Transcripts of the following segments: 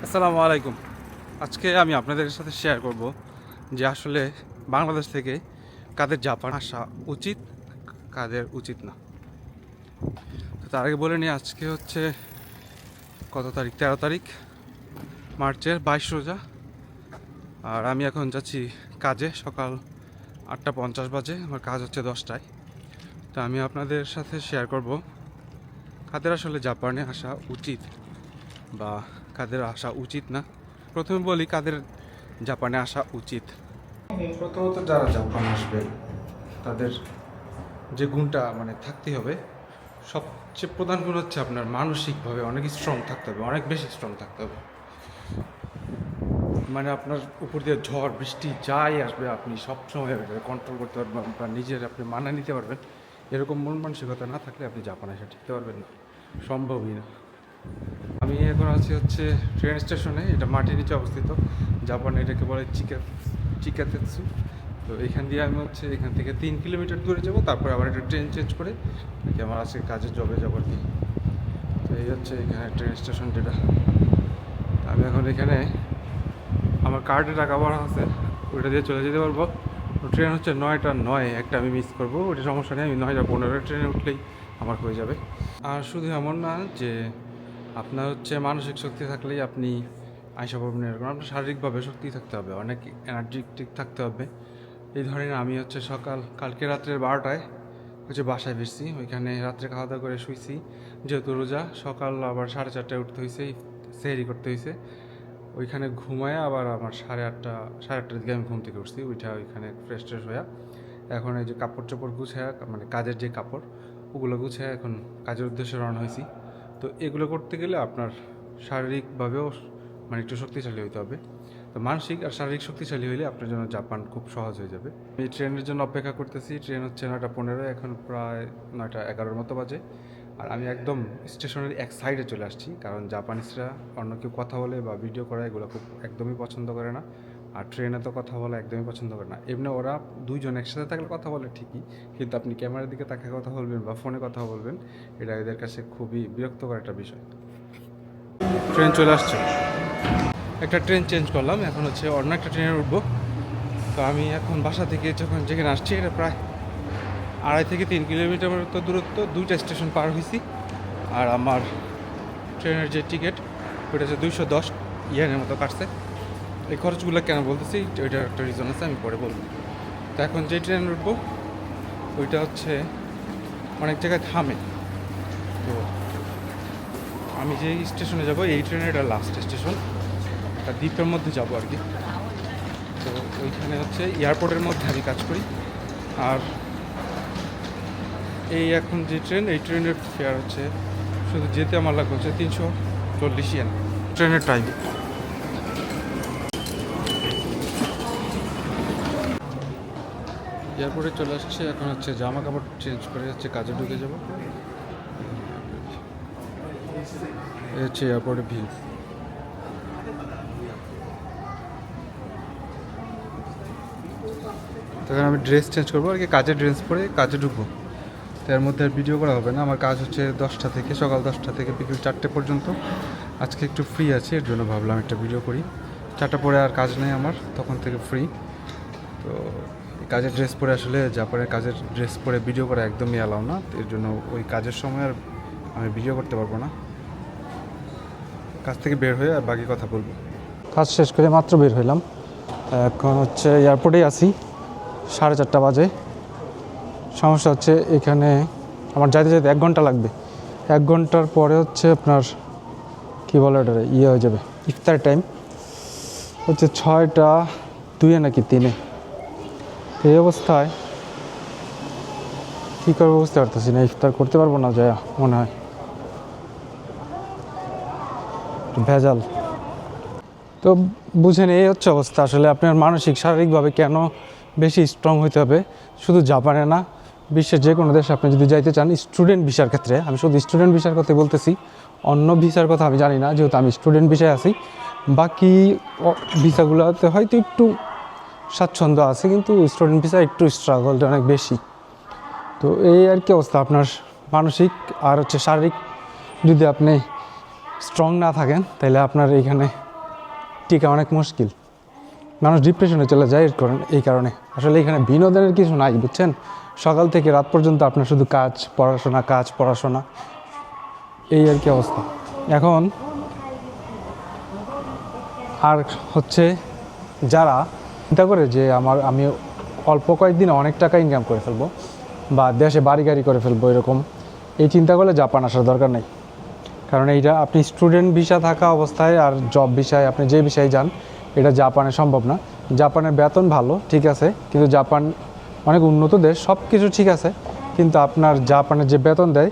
আসসালামু আলাইকুম। আজকে আমি আপনাদের সাথে শেয়ার করব যে আসলে বাংলাদেশ থেকে কাদের জাপান আসা উচিত, কাদের উচিত না। তো তার আগে বলে নিই, আজকে হচ্ছে কত তারিখ? 13 তারিখ মার্চের 22 রোজা। আর আমি এখন যাচ্ছি কাজে। সকাল 8:50 বাজে, আমার কাজ হচ্ছে 10টায়। তো আমি আপনাদের সাথে শেয়ার করব কাদের আসলে জাপানে আসা উচিত বা কাদের আসা উচিত না। প্রথমে বলি কাদের জাপানে আসা উচিত। প্রথমত যারা জাপান আসবে তাদের যে গুণটা থাকতেই হবে, সবচেয়ে প্রধান গুণ হচ্ছে আপনার মানসিকভাবে অনেক স্ট্রং থাকতে হবে, অনেক বেশি স্ট্রং থাকতে হবে। আপনার উপর দিয়ে ঝড় বৃষ্টি যাই আসবে আপনি সবসময় কন্ট্রোল করতে পারবেন বা নিজের আপনি মানা নিতে পারবেন। এরকম মন মানসিকতা না থাকলে আপনি জাপানে এসে টিকতে পারবেন না, সম্ভবই না। আমি এখন আছি হচ্ছে ট্রেন স্টেশনে, এটা মাটির নিচে অবস্থিত। জাপানে এটাকে বলে চিকাতেৎসু। তো এখান দিয়ে আমি হচ্ছে এখান থেকে 3 কিলোমিটার দূরে যাবো, তারপরে আবার একটা ট্রেন চেঞ্জ করে নাকি আমার আজকে কাজে জবে যাবো আর কি। তো এই হচ্ছে এখানে ট্রেন স্টেশন যেটা। আমি এখন এখানে আমার কার্ডে টাকা ভরা আছে, ওইটা দিয়ে চলে যেতে পারবো। ট্রেন হচ্ছে 9টা 9, একটা আমি মিস করবো, ওইটা সমস্যা নেই। আমি 9টা 15 ট্রেনে উঠলেই আমার হয়ে যাবে। আর শুধু এমন না যে আপনার হচ্ছে মানসিক শক্তি থাকলেই আপনি আইসা পারবেন, এরকম আপনার শারীরিকভাবে শক্তি থাকতে হবে, অনেক এনার্জেটিক থাকতে হবে। এই ধরনের আমি হচ্ছে কালকে রাত্রের 12টায় হচ্ছে বাসায় ফিরছি। ওইখানে রাত্রে খাওয়া দাওয়া করে শুইছি, যেহেতু রোজা। সকাল আবার 4:30টায় উঠতে হয়েছে, সেহরি করতে হয়েছে। ওইখানে ঘুমায় আবার আমার সাড়ে আটটার দিকে আমি ঘুম থেকে উঠছি। ওইখানে ফ্রেশ ট্রেশ হয়ে এখন এই যে কাপড় চোপড় গুছায়, কাজের যে কাপড় ওগুলো গুছায় এখন কাজের উদ্দেশ্যে রওনা হয়েছি। তো এগুলো করতে গেলে আপনার শারীরিকভাবেও একটু শক্তিশালী হইতে হবে। তো মানসিক আর শারীরিক শক্তিশালী হইলে আপনার জন্য জাপান খুব সহজ হয়ে যাবে। আমি ট্রেনের জন্য অপেক্ষা করতেছি। ট্রেন হচ্ছে 9টা 15, এখন প্রায় 9টা 11 মতো বাজে। আর আমি একদম স্টেশনের এক সাইডে চলে আসছি, কারণ জাপানিজরা অন্য কেউ কথা বলে বা ভিডিও করা এগুলো খুব একদমই পছন্দ করে না। আর ট্রেনে তো কথা বলা একদমই পছন্দ করে না। এমনি ওরা দুইজন একসাথে থাকলে কথা বলে ঠিকই, কিন্তু আপনি ক্যামেরার দিকে তাকিয়ে কথা বলবেন বা ফোনে কথা বলবেন, এটা এদের কাছে খুবই বিরক্তকর একটা বিষয়। ট্রেন চলে আসছে, একটা ট্রেন চেঞ্জ করলাম, এখন হচ্ছে অন্য একটা ট্রেনে উঠবো। তো আমি এখন বাসা থেকে যেখানে আসছি এটা প্রায় 2.5 থেকে 3 কিলোমিটার মতো দূরত্ব, 2টা স্টেশন পার হয়েছি। আর আমার ট্রেনের যে টিকিট ওইটা হচ্ছে 210 ইয়েনের মতো কাটছে। এই খরচগুলো কেন বলতেছি, ওইটার একটা রিজন আছে, আমি পরে বলবো। তো এখন যে ট্রেন উঠবো ওইটা হচ্ছে অনেক জায়গায় থামে। তো আমি যে স্টেশনে যাব এই ট্রেনের এটা লাস্ট স্টেশন, একটা দ্বীপের মধ্যে যাব আর কি। তো ওইখানে হচ্ছে এয়ারপোর্টের মধ্যে আমি কাজ করি। আর এই এখন যে ট্রেন, এই ট্রেনের ফেয়ার হচ্ছে শুধু যেতে আমার লাগবে হচ্ছে 340 ইয়েন ট্রেনের টাইম। এয়ারপোর্টে চলে আসছে, এখন হচ্ছে জামা কাপড় চেঞ্জ করে হচ্ছে কাজে ঢুকে যাব। এই হচ্ছে এয়ারপোর্টের ভিউ। তখন আমি ড্রেস চেঞ্জ করবো আর কি, কাজের ড্রেস পরে কাজে ঢুকবো। তো এর মধ্যে আর ভিডিও করা হবে না। আমার কাজ হচ্ছে সকাল 10টা থেকে বিকেল 4টে পর্যন্ত। আজকে একটু ফ্রি আছি, এর জন্য ভাবলাম একটা ভিডিও করি। 4টা পরে আর কাজ নেই আমার, তখন থেকে ফ্রি। তো কাজের ড্রেস পরে আসলে জাপানের কাজের ড্রেস পরে ভিডিও করা একদমই অ্যালাউ না, এর জন্য ওই কাজের সময় আর আমি ভিডিও করতে পারবো না। কাজ থেকে বের হয়ে আর বাকি কথা বলবো। কাজ শেষ করে মাত্র বের হইলাম, এখন হচ্ছে এয়ারপোর্টেই আছি। 4:30 বাজে। সমস্যা হচ্ছে এখানে আমার যাইতে 1 ঘন্টা লাগবে। 1 ঘন্টার পরে হচ্ছে আপনার কী বলে ওটা হয়ে যাবে ইফতার টাইম হচ্ছে 6টা 2 নাকি 3। এই অবস্থায় কী করবো বুঝতে পারতেছি না, ইফতার করতে পারবো না যা মনে হয়, ভেজাল। তো বুঝেন এই হচ্ছে অবস্থা। আসলে আপনার মানসিক শারীরিকভাবে কেন বেশি স্ট্রং হইতে হবে, শুধু জাপানে না, বিশ্বের যে কোনো দেশে আপনি যদি যাইতে চান, স্টুডেন্ট ভিসার ক্ষেত্রে, আমি শুধু স্টুডেন্ট ভিসার কথা বলতেছি, অন্য ভিসার কথা আমি জানি না, যেহেতু আমি স্টুডেন্ট ভিসায় আছি। বাকি ভিসাগুলোতে হয়তো একটু স্বাচ্ছন্দ্য আছে, কিন্তু স্টুডেন্ট ভিসা একটু স্ট্রাগলটা অনেক বেশি। তো এই আর কি অবস্থা। আপনার মানসিক আর হচ্ছে শারীরিক যদি আপনি স্ট্রং না থাকেন, তাহলে আপনার এইখানে টিকা অনেক মুশকিল, মানুষ ডিপ্রেশনে চলে যায় এই কারণে। আসলে এখানে বিনোদনের কিছু নাই, বুঝছেন? সকাল থেকে রাত পর্যন্ত আপনার শুধু কাজ পড়াশোনা এই আর কি অবস্থা। এখন আর হচ্ছে যারা চিন্তা করে যে আমি অল্প কয়েকদিনে অনেক টাকা ইনকাম করে ফেলবো বা দেশে বাড়ি গাড়ি করে ফেলবো, এরকম এই চিন্তা করলে জাপান আসার দরকার নেই। কারণ এইটা আপনি স্টুডেন্ট ভিসা থাকা অবস্থায় আর জব ভিসায় আপনি যে ভিসায় যান, এটা জাপানে সম্ভব না। জাপানের বেতন ভালো, ঠিক আছে, কিন্তু জাপান অনেক উন্নত দেশ, সব কিছু ঠিক আছে, কিন্তু আপনার জাপানের যে বেতন দেয়,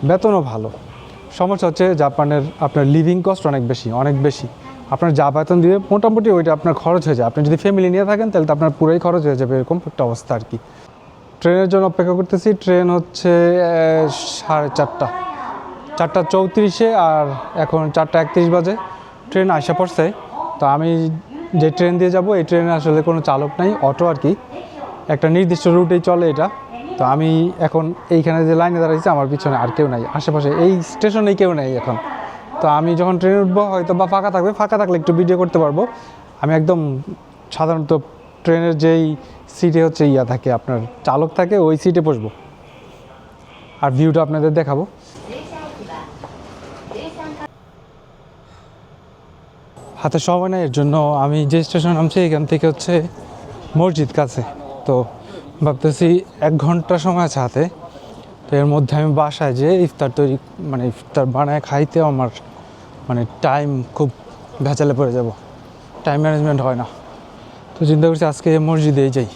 বেতনও ভালো। সমস্যা হচ্ছে জাপানের আপনার লিভিং কস্ট অনেক বেশি। আপনার যা বেতন দিবে মোটামুটি ওইটা আপনার খরচ হয়ে যায়। আপনি যদি ফ্যামিলি নিয়ে থাকেন তাহলে তো আপনার পুরোই খরচ হয়ে যাবে, এরকম একটা অবস্থা আর কি। ট্রেনের জন্য অপেক্ষা করতেছি। ট্রেন হচ্ছে 4:30 আর এখন 4:31 বাজে। ট্রেন আসা পড়ছে। তো আমি যে ট্রেন দিয়ে যাব এই ট্রেনে আসলে কোনো চালক নাই, অটো আর কি, একটা নির্দিষ্ট রুটেই চলে এটা। তো আমি এখন এইখানে যে লাইনে দাঁড়াইছি আমার পিছনে আর কেউ নাই, আশেপাশে এই স্টেশনেই কেউ নেই এখন। তো আমি যখন ট্রেনে উঠবো হয়তো বা ফাঁকা থাকলে একটু ভিডিও করতে পারবো। আমি একদম সাধারণত ট্রেনের যেই সিটে হচ্ছে থাকে, আপনার চালক থাকে, ওই সিটে বসবো আর ভিউটা আপনাদের দেখাবো। হাতে সময় নেই, এর জন্য আমি যে স্টেশন নামছি এখান থেকে হচ্ছে মসজিদ কাছে। তো ভাবতেছি 1 ঘন্টা সময় আছে হাতে। তো এর মধ্যে আমি বাসায় যে ইফতার বানায় খাইতে আমার টাইম খুব ভেজালে পড়ে যাব, টাইম ম্যানেজমেন্ট হয় না। তো চিন্তা করছি আজকে মসজিদেই যাই।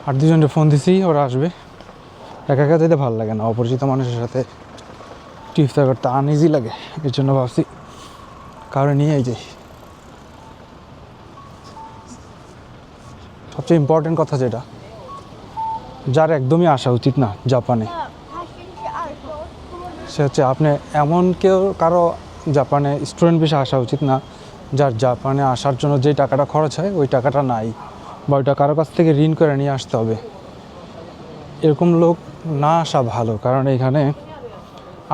আর 2জনকে ফোন দিছি, ওরা আসবে। একা যেতে ভালো লাগে না, অপরিচিত মানুষের সাথে ইফতার করতে আনইজি লাগে, এর জন্য ভাবছি কারণে নিয়েই যাই। সবচেয়ে ইম্পর্টেন্ট কথা যেটা, যার একদমই আসা উচিত না জাপানে, সে হচ্ছে আপনি এমন কারো জাপানে স্টুডেন্ট ভিসা আসা উচিত না যার জাপানে আসার জন্য যে টাকাটা খরচ হয় ওই টাকাটা নাই, বা ওইটা কারো কাছ থেকে ঋণ করে নিয়ে আসতে হবে। এরকম লোক না আসা ভালো, কারণ এখানে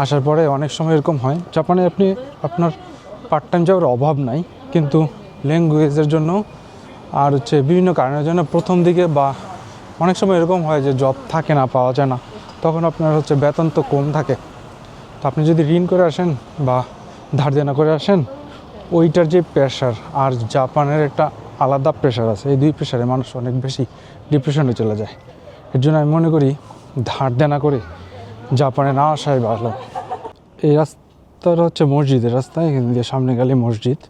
আসার পরে অনেক সময় এরকম হয়, জাপানে আপনার পার্ট টাইম জবের অভাব নাই, কিন্তু ল্যাঙ্গুয়েজের জন্য আর হচ্ছে বিভিন্ন কারণের জন্য প্রথম দিকে বা অনেক সময় এরকম হয় যে জব থাকে না, পাওয়া যায় না, তখন আপনার হচ্ছে বেতন তো কম থাকে। তো আপনি যদি ঋণ করে আসেন বা ধার দেনা করে আসেন, ওইটার যে প্রেশার আর জাপানের একটা আলাদা প্রেশার আছে, এই 2 প্রেশারে মানুষ অনেক বেশি ডিপ্রেশনে চলে যায়। এর জন্য আমি মনে করি ধার দেনা করে জাপানে না আসাই ভালো। এই রাস্তাটা হচ্ছে মসজিদের রাস্তা, এখান দিয়ে সামনে গেলে মসজিদ।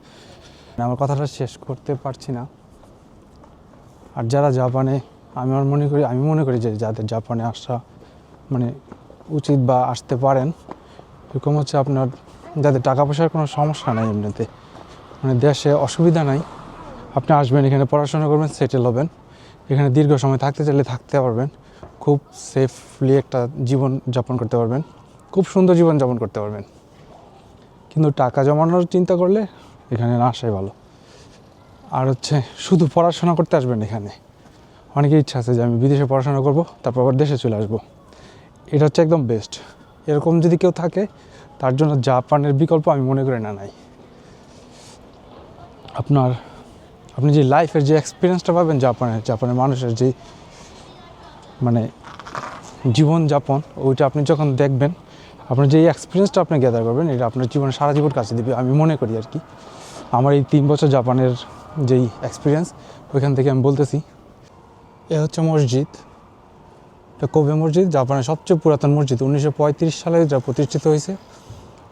আমার কথাটা শেষ করতে পারছি না। আর যারা জাপানে, আমি মনে করি যে যাদের জাপানে আসা উচিত বা আসতে পারেন, এরকম হচ্ছে আপনার যাদের টাকা পয়সার কোনো সমস্যা নাই, এমনিতে দেশে অসুবিধা নাই, আপনি আসবেন, এখানে পড়াশোনা করবেন, সেটেল হবেন, এখানে দীর্ঘ সময় থাকতে চাইলে থাকতে পারবেন, খুব সেফলি একটা জীবন যাপন করতে পারবেন, খুব সুন্দর জীবন যাপন করতে পারবেন। কিন্তু টাকা জমানোর চিন্তা করলে এখানে না আসাই ভালো। আর হচ্ছে শুধু পড়াশোনা করতে আসবেন এখানে, অনেকের ইচ্ছা আছে যে আমি বিদেশে পড়াশোনা করব, তারপর আবার দেশে চলে আসবো, এটা হচ্ছে একদম বেস্ট। এরকম যদি কেউ থাকে তার জন্য জাপানের বিকল্প আমি মনে করি না নাই। আপনি যে লাইফের যে এক্সপিরিয়েন্সটা পাবেন জাপানের মানুষের যে জীবনযাপন, ওইটা আপনি যখন দেখবেন, আপনার যে এক্সপিরিয়েন্সটা আপনি গ্যাদার করবেন, এটা আপনার জীবনে সারা জীবন কাছে দেবে আমি মনে করি আর কি। আমার এই 3 বছর জাপানের যেই এক্সপিরিয়েন্স, ওইখান থেকে আমি বলতেছি। এ হচ্ছে মসজিদ, এটা কোবে মসজিদ, জাপানের সবচেয়ে পুরাতন মসজিদ, 1935 সালে এটা প্রতিষ্ঠিত হয়েছে।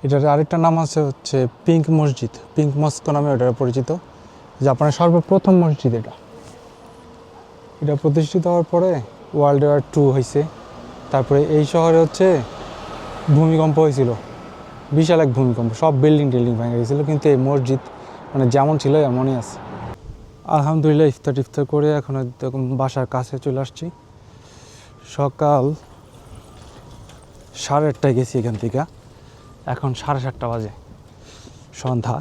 এটার আরেকটা নাম আছে হচ্ছে পিঙ্ক মস্ক নামে এটা পরিচিত। জাপানের সর্বপ্রথম মসজিদ এটা প্রতিষ্ঠিত হওয়ার পরে ওয়ার্ল্ড ওয়ার 2 হয়েছে। তারপরে এই শহরে হচ্ছে ভূমিকম্প হয়েছিল, বিশাল এক ভূমিকম্প, সব বিল্ডিং ভেঙে গেছিলো, কিন্তু এই মসজিদ যেমন ছিল এমনই আছে। আলহামদুলিল্লাহ ইফতার করে এখন একদম বাসার কাছে চলে আসছি। সকাল 8:30টায় গেছি এখান থেকে, এখন 7:30 বাজে, সন্ধ্যা,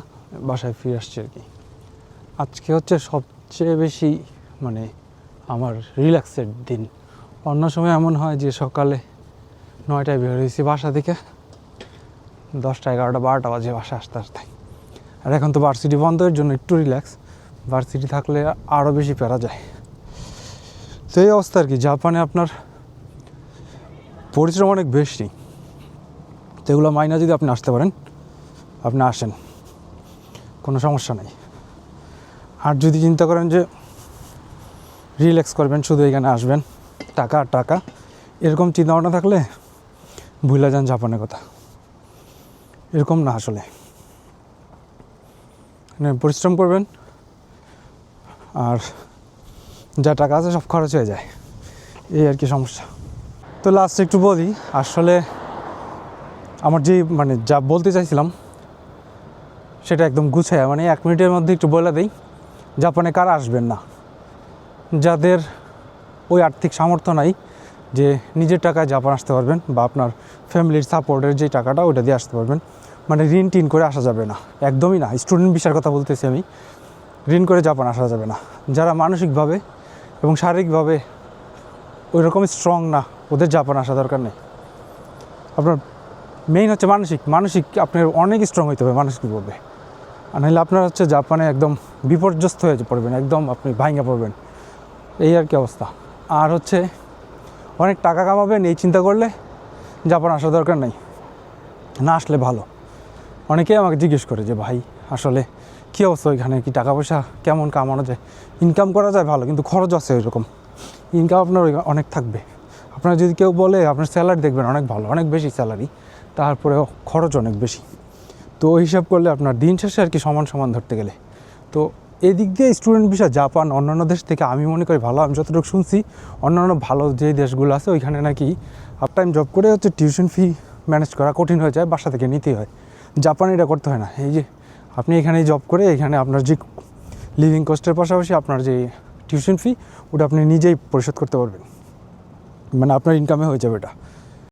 বাসায় ফিরে আসছি আর কি। আজকে হচ্ছে সবচেয়ে বেশি আমার রিল্যাক্সের দিন। অন্য সময় এমন হয় যে সকালে 9টায় বের হয়েছি বাসা থেকে, 10টা 11টা 12টা বাজে বাসা আসতে। আর এখন তো ভার্সিটি বন্ধ, এর জন্য একটু রিল্যাক্স। ভার্সিটি থাকলে আরও বেশি প্যারা যায়। তো এই অবস্থা আর কি। জাপানে আপনার পরিশ্রম অনেক বেশি, তো এগুলো মাইনা যদি আপনি আসতে পারেন, আপনি আসেন, কোনো সমস্যা নেই। আর যদি চিন্তা করেন যে রিল্যাক্স করবেন, শুধু এখানে আসবেন, টাকা আর টাকা, এরকম চিন্তাভাবনা থাকলে ভুলে যান জাপানের কথা। এরকম না আসলে, মানে পরিশ্রম করবেন আর যা টাকা আছে সব খরচ হয়ে যায়, এই আর কি সমস্যা। তো লাস্টে একটু বলি, আসলে আমার যে মানে যা বলতে চাইছিলাম সেটা একদম গুছায়, মানে 1 মিনিটের মধ্যে একটু বলে দিই। জাপানে কারা আসবেন না? যাদের ওই আর্থিক সামর্থ্য নাই যে নিজের টাকায় জাপান আসতে পারবেন, বা আপনার ফ্যামিলির সাপোর্টের যে টাকাটা ওইটা দিয়ে আসতে পারবেন, মানে ঋণ টিন করে আসা যাবে না, একদমই না। স্টুডেন্ট ভিসার কথা বলতেছি আমি, ঋণ করে জাপান আসা যাবে না। যারা মানসিকভাবে এবং শারীরিকভাবে ওই রকম স্ট্রং না, ওদের জাপান আসা দরকার নেই। আপনার মেইন হচ্ছে মানসিক আপনার অনেক স্ট্রং হইতে হবে মানসিকভাবে, আর নাহলে আপনার হচ্ছে জাপানে একদম বিপর্যস্ত হয়ে পড়বেন, একদম আপনি ভাঙা পড়বেন, এই আর কি অবস্থা। আর হচ্ছে অনেক টাকা কামাবেন এই চিন্তা করলে জাপান আসা দরকার নেই, না আসলে ভালো। অনেকেই আমাকে জিজ্ঞেস করে যে ভাই আসলে কী অবস্থা ওইখানে, কি টাকা পয়সা কেমন কামানো যায়? ইনকাম করা যায় ভালো, কিন্তু খরচ আছে ওইরকম। ইনকাম আপনার অনেক থাকবে। আপনার যদি কেউ বলে আপনার স্যালারি দেখবেন অনেক ভালো, অনেক বেশি স্যালারি, তারপরেও খরচ অনেক বেশি। তো ওই হিসাব করলে আপনার দিন শেষে আর কি সমান সমান ধরতে গেলে, তো এই দিক দিয়ে স্টুডেন্ট ভিসা জাপান অন্যান্য দেশ থেকে আমি মনে করি ভালো। আমি যতটুকু শুনছি অন্যান্য ভালো যে দেশগুলো আছে ওইখানে নাকি হাফ টাইম জব করে হচ্ছে টিউশন ফি ম্যানেজ করা কঠিন হয়ে যায়, বাসা থেকে নিতেই হয়। জাপানে এটা করতে হয় না। এই যে আপনি এখানে জব করে এখানে আপনার যে লিভিং কস্টের পাশাপাশি আপনার যে টিউশন ফি ওটা আপনি নিজেই পরিশোধ করতে পারবেন, মানে আপনার ইনকামে হয়ে যাবে এটা।